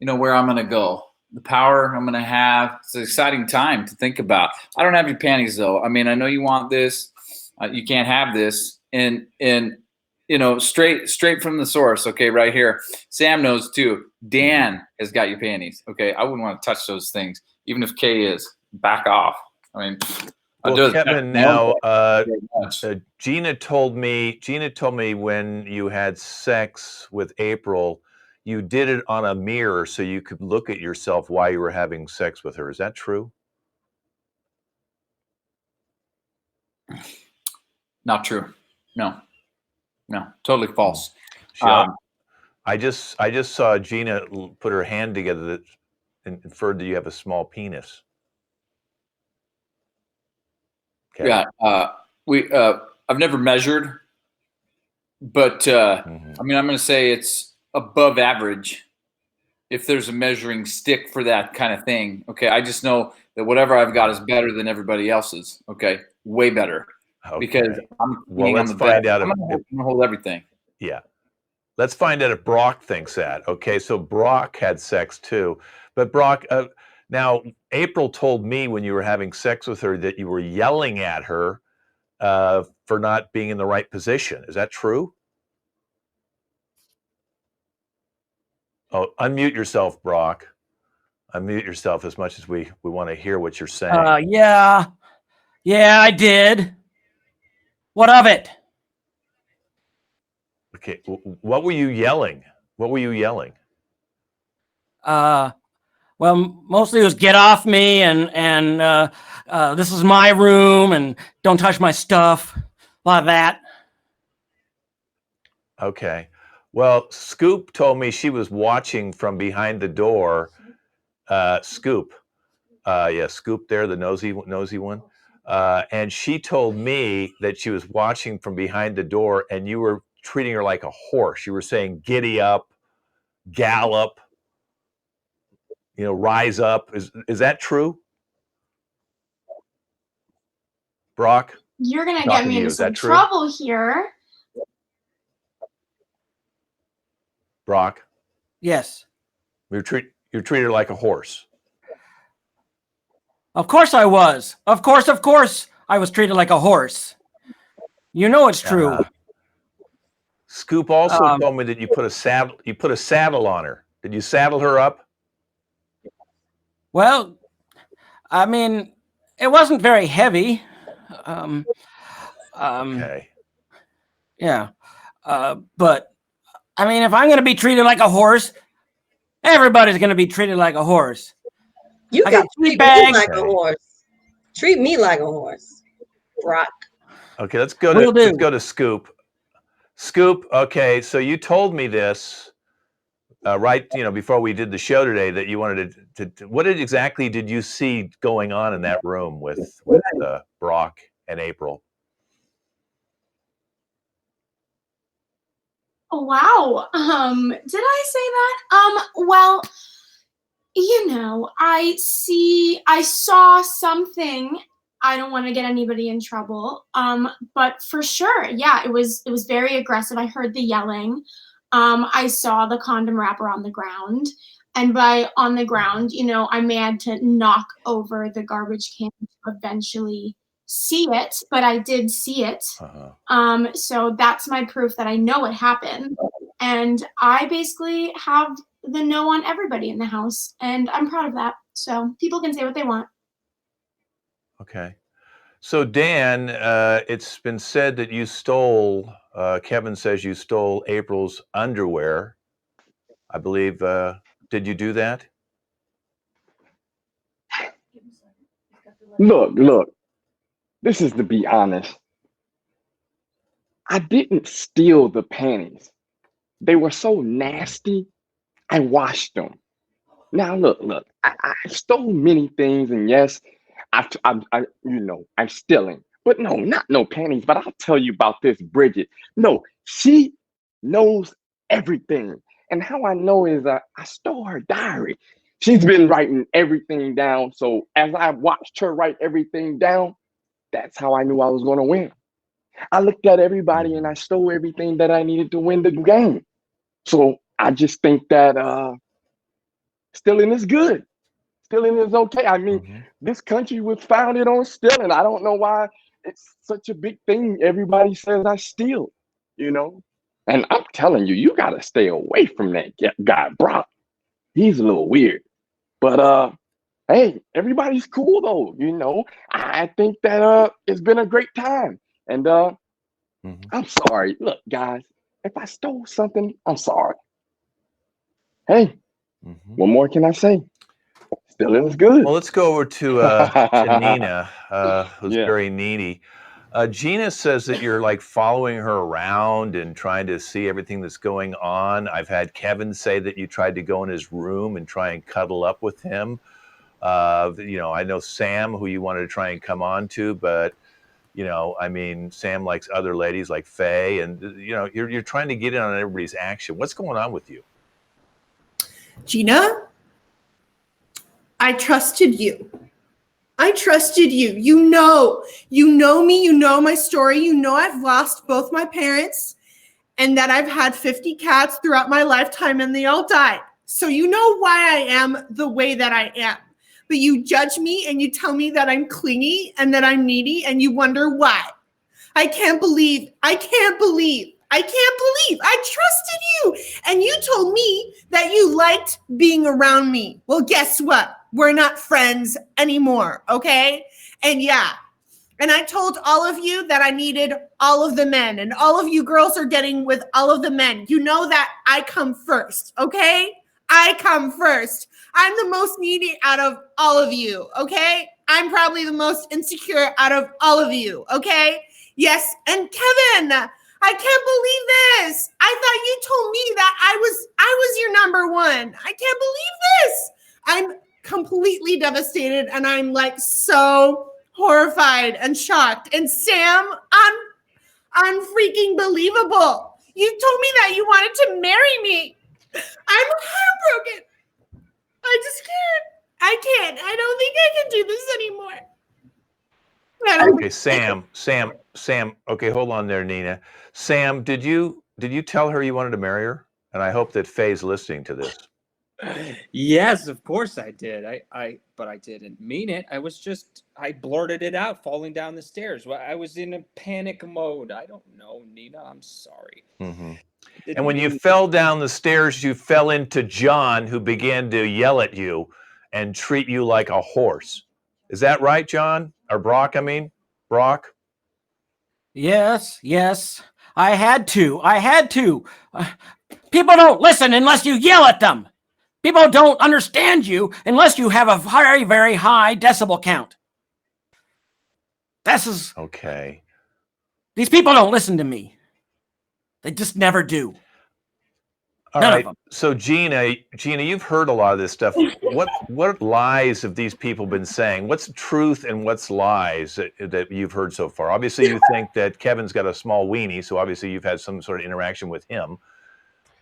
where I'm going to go. The power I'm going to have. It's an exciting time to think about. I don't have your panties, though. I mean, I know you want this. You can't have this. And straight from the source, okay, right here. Sam knows, too. Dan has got your panties, okay? I wouldn't want to touch those things, even if Kay is. Back off. I mean, well, Kevin, now, Gina told me when you had sex with April, you did it on a mirror so you could look at yourself while you were having sex with her. Is that true? Not true. No, totally false. I just saw Gina put her hand together that inferred that you have a small penis. Okay. Yeah, I've never measured, but I mean, I'm going to say it's above average. If there's a measuring stick for that kind of thing, okay. I just know that whatever I've got is better than everybody else's. Okay, way better. Okay. Because I'm let's find out. I'm going to hold everything. Yeah, let's find out if Brock thinks that. Okay, so Brock had sex too, but Brock. Now, April told me when you were having sex with her that you were yelling at her for not being in the right position. Is that true? Oh, unmute yourself, Brock. Unmute yourself as much as we want to hear what you're saying. Yeah, I did. What of it? Okay, what were you yelling? What were you yelling? Well, mostly it was get off me and this is my room and don't touch my stuff. A lot of that. Okay. Well, Scoop told me she was watching from behind the door. Scoop. Yeah, Scoop there, the nosy one. And she told me that she was watching from behind the door and you were treating her like a horse. You were saying, giddy up, gallop, rise up. Is that true? Brock? You're going to get me into some trouble here. Brock? Yes. You treat her like a horse. Of course I was. Of course I was treated like a horse. You know it's true. Scoop also told me that you put a saddle on her. Did you saddle her up? Well, I mean, it wasn't very heavy. Okay. Yeah. But I mean, if I'm going to be treated like a horse, everybody's going to be treated like a horse. You can treat me like a horse. Treat me like a horse, Brock. Okay, let's go to Scoop. Scoop, okay, so you told me this right, before we did the show today that you wanted to what exactly did you see going on in that room with Brock and April? Oh, wow. Did I say that? Well, I saw something. I don't want to get anybody in trouble. But for sure, yeah, it was very aggressive. I heard the yelling. I saw the condom wrapper on the ground. And by on the ground, I may had to knock over the garbage can to eventually see it, but I did see it. So that's my proof that I know it happened. And I basically have the no on everybody in the house, and I'm proud of that. So people can say what they want. Okay. So Dan, it's been said that you stole, Kevin says you stole April's underwear. I believe, did you do that? Look, this is to be honest. I didn't steal the panties. They were so nasty, I washed them. Now, look, I stole many things, and yes, I'm stealing. But no, not no panties. But I'll tell you about this Bridgette. No, she knows everything. And how I know is I stole her diary. She's been writing everything down. So as I watched her write everything down, that's how I knew I was going to win. I looked at everybody and I stole everything that I needed to win the game. So I just think that stealing is good. Stealing is okay. I mean, this country was founded on stealing. I don't know why it's such a big thing. Everybody says I steal, you know? And I'm telling you, you got to stay away from that guy, Brock. He's a little weird. But hey, everybody's cool though, you know? I think that it's been a great time. And I'm sorry. Look, guys, if I stole something, I'm sorry. Hey, what more can I say? Stealing is good. Well, let's go over to Nina, who's very needy. Gina says that you're like following her around and trying to see everything that's going on. I've had Kevin say that you tried to go in his room and try and cuddle up with him. You know, I know Sam, who you wanted to try and come on to, but you know, I mean, Sam likes other ladies like Faye, and you know, you're trying to get in on everybody's action. What's going on with you? Gina, I trusted you. I trusted you. You know me, you know my story. You know I've lost both my parents and that I've had 50 cats throughout my lifetime and they all died. So you know why I am the way that I am. But you judge me and you tell me that I'm clingy and that I'm needy and you wonder why. I can't believe I trusted you. And you told me that you liked being around me. Well, guess what? We're not friends anymore, okay? And yeah, and I told all of you that I needed all of the men, and all of you girls are getting with all of the men. You know that I come first, okay? I come first. I'm the most needy out of all of you, okay? I'm probably the most insecure out of all of you, okay? Yes, and Kevin, I can't believe this. I thought you told me that I was your number one. I can't believe this. I'm completely devastated and I'm like so horrified and shocked. And Sam, unfreaking believable. You told me that you wanted to marry me. I'm heartbroken. I just can't. I can't. I don't think I can do this anymore. Okay, Sam. Okay, hold on there, Nina. Sam, did you tell her you wanted to marry her? And I hope that Faye's listening to this. Yes, of course I did. But I didn't mean it. I blurted it out falling down the stairs. I was in a panic mode. I don't know, Nina. I'm sorry. And when you fell down the stairs, you fell into John, who began to yell at you and treat you like a horse. Is that right, John? Or Brock, I mean? Brock? Yes. I had to. People don't listen unless you yell at them. People don't understand you unless you have a very, very high decibel count. This is... Okay. These people don't listen to me. They just never do. All None right. of them. So Gina, you've heard a lot of this stuff. What lies have these people been saying? What's truth and what's lies that you've heard so far? Obviously, you think that Kevin's got a small weenie, so obviously you've had some sort of interaction with him.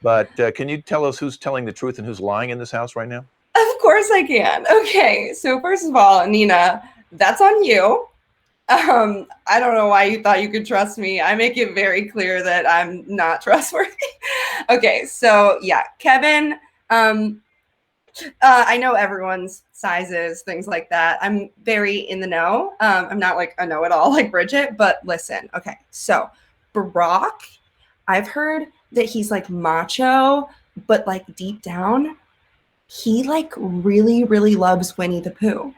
But can you tell us who's telling the truth and who's lying in this house right now? Of course I can. Okay, so first of all, Nina, that's on you. I don't know why you thought you could trust me. I make it very clear that I'm not trustworthy. Okay, so yeah, Kevin, I know everyone's sizes, things like that. I'm very in the know. I'm not like a know-it-all like Bridgette, but listen, okay, so Brock, I've heard that he's like macho, but like deep down, he like really, really loves Winnie the Pooh.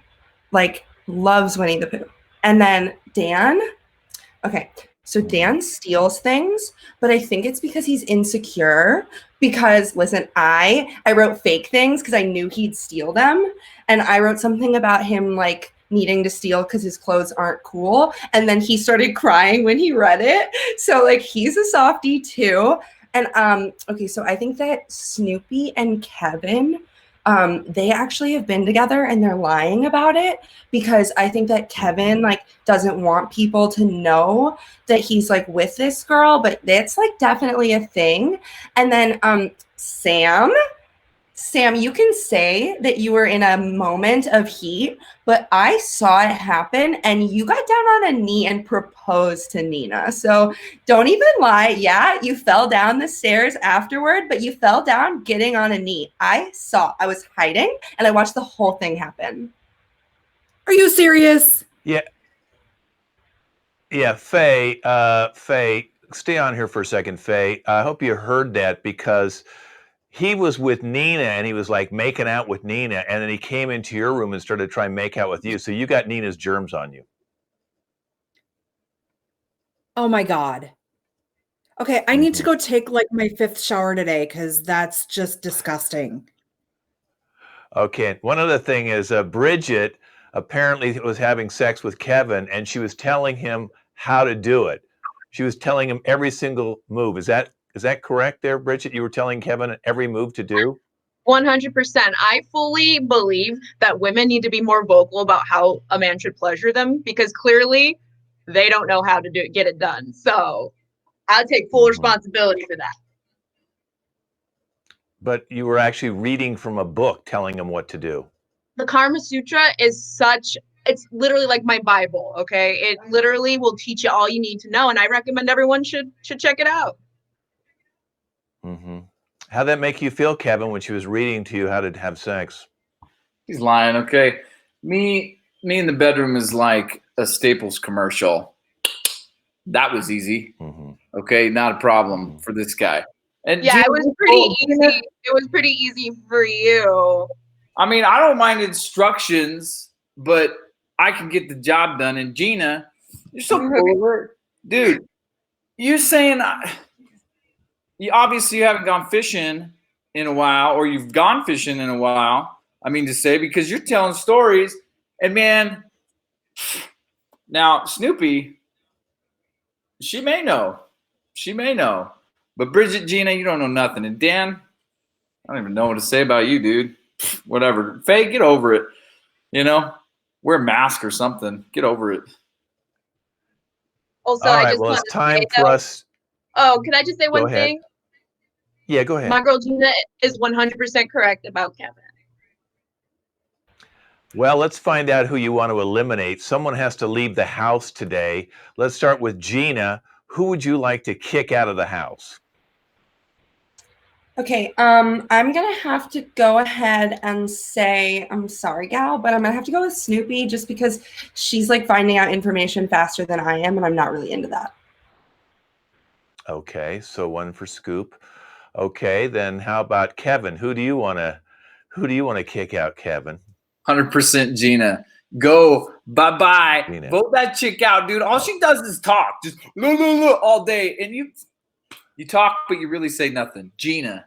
Like loves Winnie the Pooh. And then Dan, okay, so Dan steals things, but I think it's because he's insecure. Because listen, I wrote fake things because I knew he'd steal them. And I wrote something about him like needing to steal because his clothes aren't cool. And then he started crying when he read it. So like he's a softie too. And okay, so I think that Snoopy and Kevin they actually have been together and they're lying about it because I think that Kevin like doesn't want people to know that he's like with this girl, but that's like definitely a thing. And then Sam, you can say that you were in a moment of heat, but I saw it happen and you got down on a knee and proposed to Nina. So don't even lie. Yeah, you fell down the stairs afterward, but you fell down getting on a knee. I was hiding and I watched the whole thing happen. Are you serious? Yeah. Yeah, Faye, Faye, stay on here for a second, Faye. I hope you heard that because he was with Nina and he was like making out with Nina, and then he came into your room and started trying to make out with you. So you got Nina's germs on you. Oh my God. Okay, I need to go take like my 5th shower today because that's just disgusting. Okay. One other thing is Bridgette apparently was having sex with Kevin and she was telling him how to do it. She was telling him every single move. Is that correct there, Bridgette? You were telling Kevin every move to do? 100%. I fully believe that women need to be more vocal about how a man should pleasure them because clearly they don't know how to get it done. So I'll take full responsibility for that. But you were actually reading from a book telling him what to do. The Karma Sutra is it's literally like my Bible, okay? It literally will teach you all you need to know, and I recommend everyone should check it out. How'd that make you feel, Kevin, when she was reading to you how to have sex? He's lying, okay? Me in the bedroom is like a Staples commercial. That was easy. Okay, not a problem for this guy. And yeah, it was pretty easy. It was pretty easy for you. I mean, I don't mind instructions, but I can get the job done. And Gina, you're so cool, dude. You're saying you obviously haven't gone fishing in a while, or you've gone fishing in a while. I mean to say, because you're telling stories, and man, now Snoopy, she may know, but Bridgette, Gina, you don't know nothing, and Dan, I don't even know what to say about you, dude. Whatever, Faye, get over it. You know, wear a mask or something. Get over it. Also, all I right, just well, want it's to time say, for us. Oh, can I just say one Go ahead. thing? Yeah, go ahead. My girl Gina is 100% correct about Kevin. Well, let's find out who you want to eliminate. Someone has to leave the house today. Let's start with Gina. Who would you like to kick out of the house? Okay, I'm gonna have to go ahead and say, I'm sorry, gal, but I'm gonna have to go with Snoopy just because she's like finding out information faster than I am, and I'm not really into that. Okay, so one for Scoop. Okay, then how about Kevin? Who do you want to kick out, Kevin? 100% Gina. Go, bye-bye. Gina. Vote that chick out, dude. All she does is talk. Just all day. And you talk, but you really say nothing. Gina.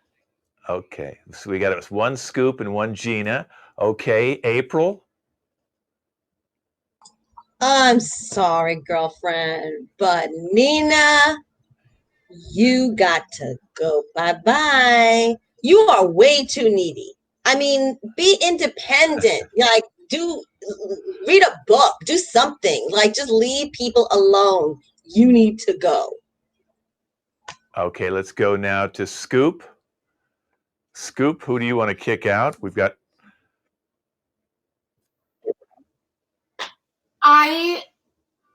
Okay, so we got one Scoop and one Gina. Okay, April? I'm sorry, girlfriend, but Nina, you got to go. Bye-bye. You are way too needy. I mean, be independent. Like, read a book, do something. Like, just leave people alone. You need to go. Okay, let's go now to Scoop. Scoop, who do you want to kick out? We've got...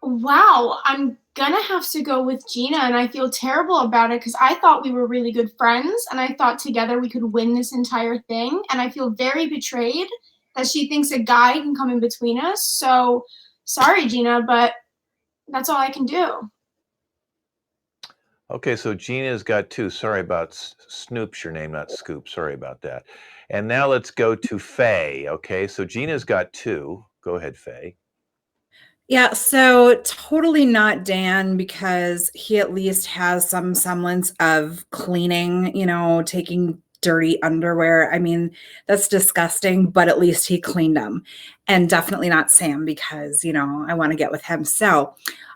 Wow, I'm gonna have to go with Gina, and I feel terrible about it because I thought we were really good friends, and I thought together we could win this entire thing, and I feel very betrayed that she thinks a guy can come in between us. So sorry, Gina, but that's all I can do. Okay, so Gina's got two. Sorry about Snoop's your name, not Scoop. Sorry about that. And now let's go to Faye. Okay, so Gina's got two. Go ahead, Faye. Yeah, so totally not Dan because he at least has some semblance of cleaning, taking dirty underwear. I mean, that's disgusting, but at least he cleaned them. And definitely not Sam because, I want to get with him. So,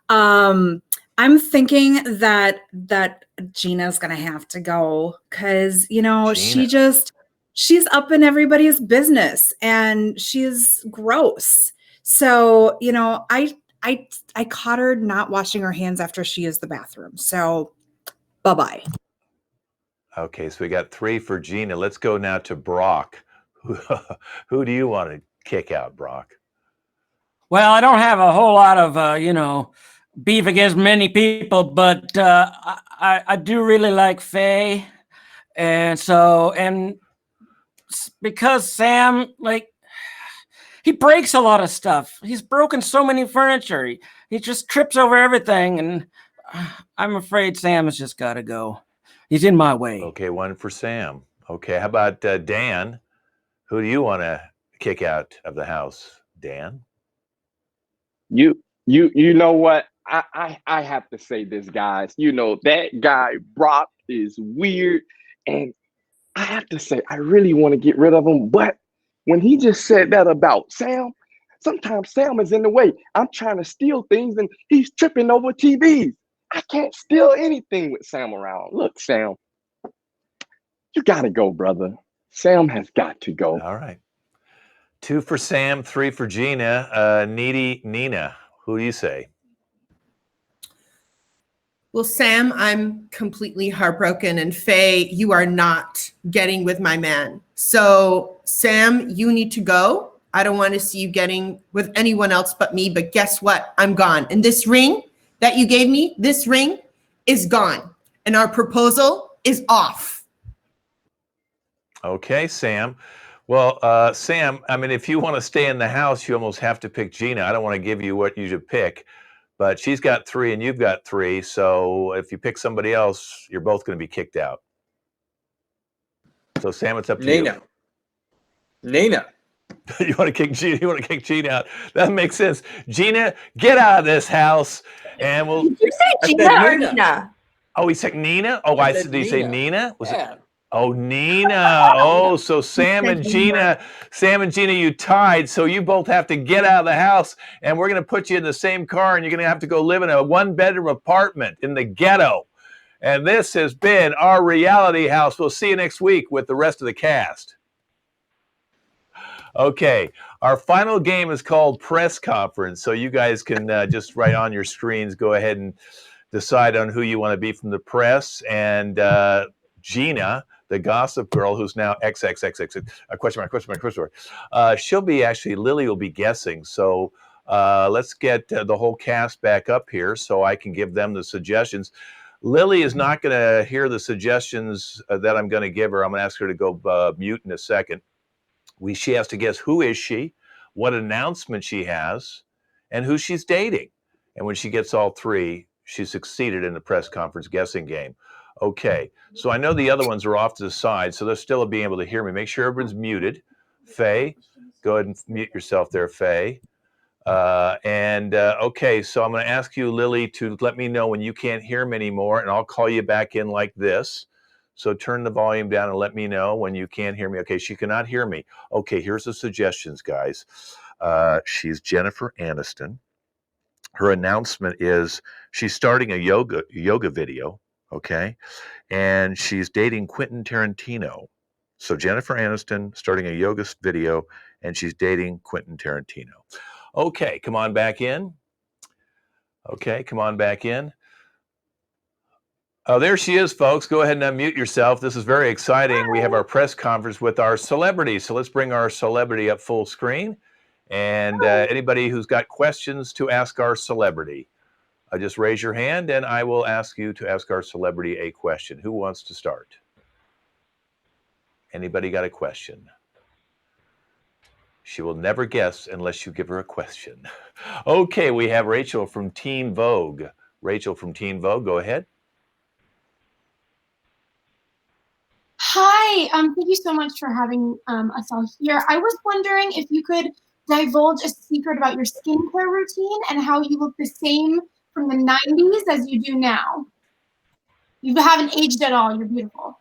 I'm thinking that Gina's going to have to go cuz, she just she's up in everybody's business and she's gross. So, you know, I caught her not washing her hands after she used the bathroom. So bye-bye. Okay, so we got 3 for Gina. Let's go now to Brock. Who do you want to kick out, Brock? Well, I don't have a whole lot of, you know, beef against many people, but I do really like Faye. And so, and because Sam, like, he breaks a lot of stuff. He's broken so many furniture. He just trips over everything. And I'm afraid Sam has just got to go. He's in my way. Okay, 1 for Sam. Okay, how about Dan? Who do you want to kick out of the house, Dan? You know what? I have to say this, guys. You know, that guy Brock is weird, and I have to say I really want to get rid of him. But when he just said that about Sam, sometimes Sam is in the way. I'm trying to steal things, and he's tripping over TVs. I can't steal anything with Sam around. Look, Sam, you gotta go, brother. Sam has got to go. All right. 2 for Sam, 3 for Gina. Needy Nina, who do you say? Well, Sam, I'm completely heartbroken, and Faye, you are not getting with my man. So, Sam, you need to go. I don't want to see you getting with anyone else but me, but guess what? I'm gone. And this ring that you gave me, this ring is gone. And our proposal is off. Okay, Sam. Well, Sam, I mean, if you want to stay in the house, you almost have to pick Gina. I don't want to give you what you should pick, but she's got 3 and you've got 3. So if you pick somebody else, you're both going to be kicked out. So Sam, it's up to you. Nina. You want to kick Gina? You want to kick Gina out? That makes sense. Gina, get out of this house, and we'll. Did you say Gina or Nina? Oh, he said Nina. Oh, I said. Did he say Nina? Was Yeah. it? Oh, Nina. Oh, so Sam and Gina, you tied. So you both have to get out of the house, and we're going to put you in the same car, and you're going to have to go live in a 1-bedroom apartment in the ghetto. And this has been our reality house. We'll see you next week with the rest of the cast. Okay, our final game is called Press Conference. So you guys can just right on your screens, go ahead and decide on who you want to be from the press. And Gina, the gossip girl, who's now XXXX, question mark. She'll be actually, Lily will be guessing. So let's get the whole cast back up here so I can give them the suggestions. Lily is not going to hear the suggestions that I'm going to give her. I'm going to ask her to go mute in a second. She has to guess who is she, what announcement she has, and who she's dating. And when she gets all 3, she succeeded in the press conference guessing game. Okay, so I know the other ones are off to the side, so they're still being able to hear me. Make sure everyone's muted. Faye, go ahead and mute yourself there, Faye. Okay, so I'm going to ask you, Lily, to let me know when you can't hear me anymore, and I'll call you back in like this. So turn the volume down and let me know when you can't hear me. Okay, she cannot hear me. Okay, here's the suggestions, guys. She's Jennifer Aniston. Her announcement is she's starting a yoga video, okay? And she's dating Quentin Tarantino. So Jennifer Aniston starting a yoga video, and she's dating Quentin Tarantino. Okay, come on back in. Okay, come on back in. Oh, there she is, folks. Go ahead and unmute yourself. This is very exciting. We have our press conference with our celebrity. So let's bring our celebrity up full screen. And anybody who's got questions to ask our celebrity, just raise your hand and I will ask you to ask our celebrity a question. Who wants to start? Anybody got a question? She will never guess unless you give her a question. Okay, we have Rachel from Teen Vogue. Rachel from Teen Vogue, go ahead. Hi, thank you so much for having us all here. I was wondering if you could divulge a secret about your skincare routine and how you look the same from the 90s as you do now. You haven't aged at all. You're beautiful.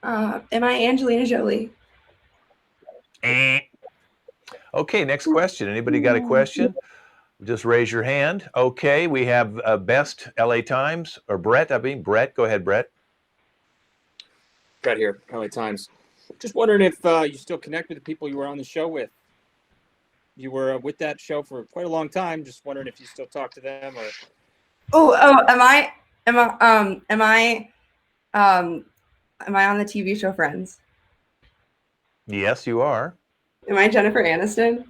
Am I Angelina Jolie? Okay, next question. Anybody got a question? Just raise your hand. Okay, we have Best LA Times, or Brett, Brett, go ahead, Brett. got here, LA Times. Just wondering if you still connect with the people you were on the show with. You were with that show for quite a long time. Just wondering if you still talk to them or. Am I on the TV show Friends? Yes, you are. Am I Jennifer Aniston?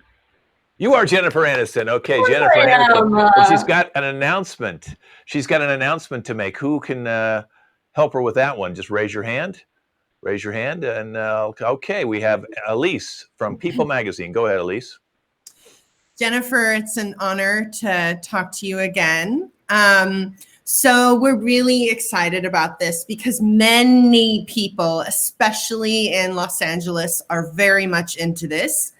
You are Jennifer Aniston. Okay, Of course Jennifer I Aniston. am. Well, she's got an announcement. She's got an announcement to make. Who can help her with that one? Just raise your hand. Raise your hand. And okay, we have Elise from People Magazine. Go ahead, Elise. Jennifer, it's an honor to talk to you again. So we're really excited about this because many people, especially in Los Angeles, are very much into this.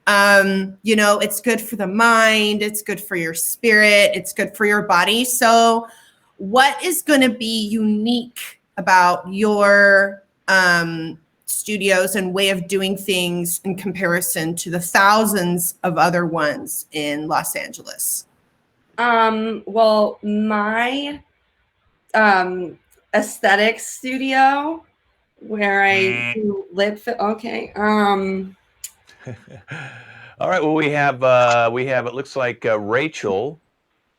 You know, it's good for the mind, it's good for your spirit, it's good for your body. So what is going to be unique about your studios and way of doing things in comparison to the thousands of other ones in Los Angeles? Well, my aesthetic studio where I do lip fit. Okay. All right. Well, we have it looks like Rachel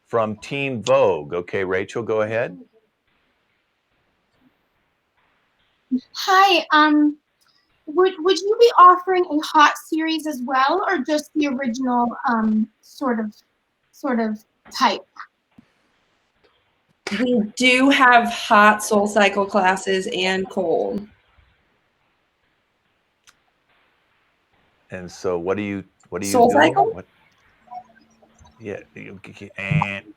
from Teen Vogue. Okay, Rachel, go ahead. Hi. Would you be offering a hot series as well, or just the original sort of type? We do have hot Soul Cycle classes and cold. And so, what do you Soul doing? Cycle? What? Yeah. And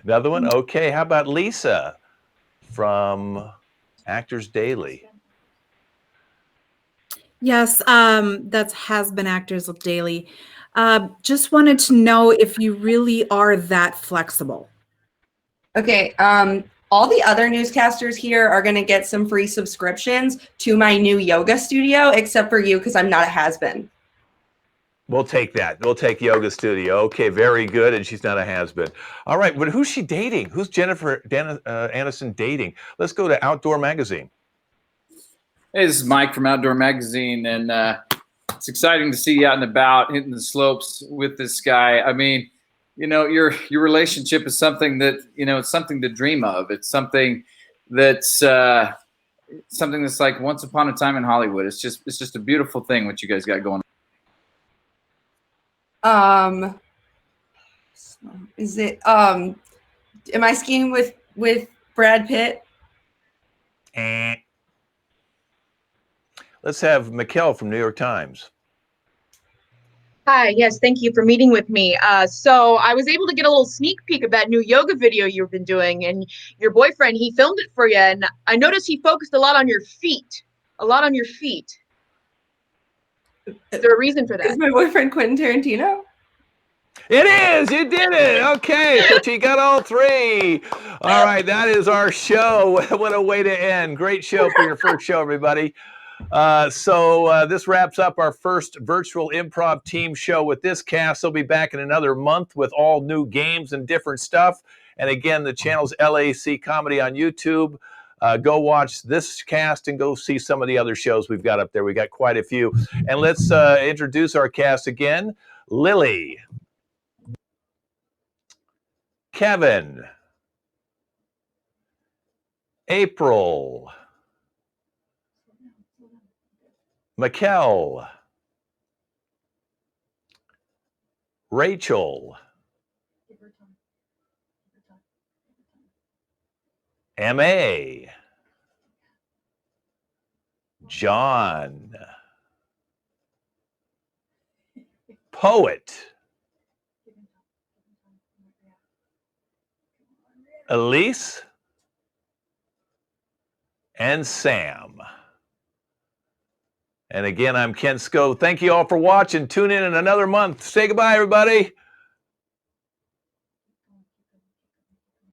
another one. Okay. How about Lisa from Actors Daily? Yes, that's Has Been Actors Daily. Just wanted to know if you really are that flexible. Okay, all the other newscasters here are going to get some free subscriptions to my new yoga studio, except for you, because I'm not a has-been. We'll take that. We'll take Yoga Studio. Okay, very good. And she's not a has-been. All right, but who's she dating? Who's Jennifer Aniston dating? Let's go to Outdoor Magazine. Hey, this is Mike from Outdoor Magazine, and it's exciting to see you out and about hitting the slopes with this guy. I mean, you know, your relationship is something that, you know, it's something to dream of. It's something that's like once upon a time in Hollywood. It's just a beautiful thing what you guys got going on. Is it am I skiing with Brad Pitt? Let's have Mikkel from New York Times. Hi, yes, thank you for meeting with me. So I was able to get a little sneak peek of that new yoga video you've been doing, and your boyfriend, he filmed it for you, and I noticed he focused a lot on your feet. A lot on your feet. Is there a reason for that? Is my boyfriend Quentin Tarantino? It is. You did it. Okay, so she got all three. All right, that is our show. What a way to end. Great show for your first show, everybody. So this wraps up our first virtual improv team show with this cast. They'll be back in another month with all new games and different stuff. And again, the channel's LAC Comedy on YouTube. Go watch this cast and go see some of the other shows we've got up there. We got quite a few. And let's introduce our cast again. Lily, Kevin, April, Mikkel, Rachel, M.A., John, Poet, Elise, and Sam. And again, I'm Ken Sco. Thank you all for watching. Tune in another month. Say goodbye, everybody.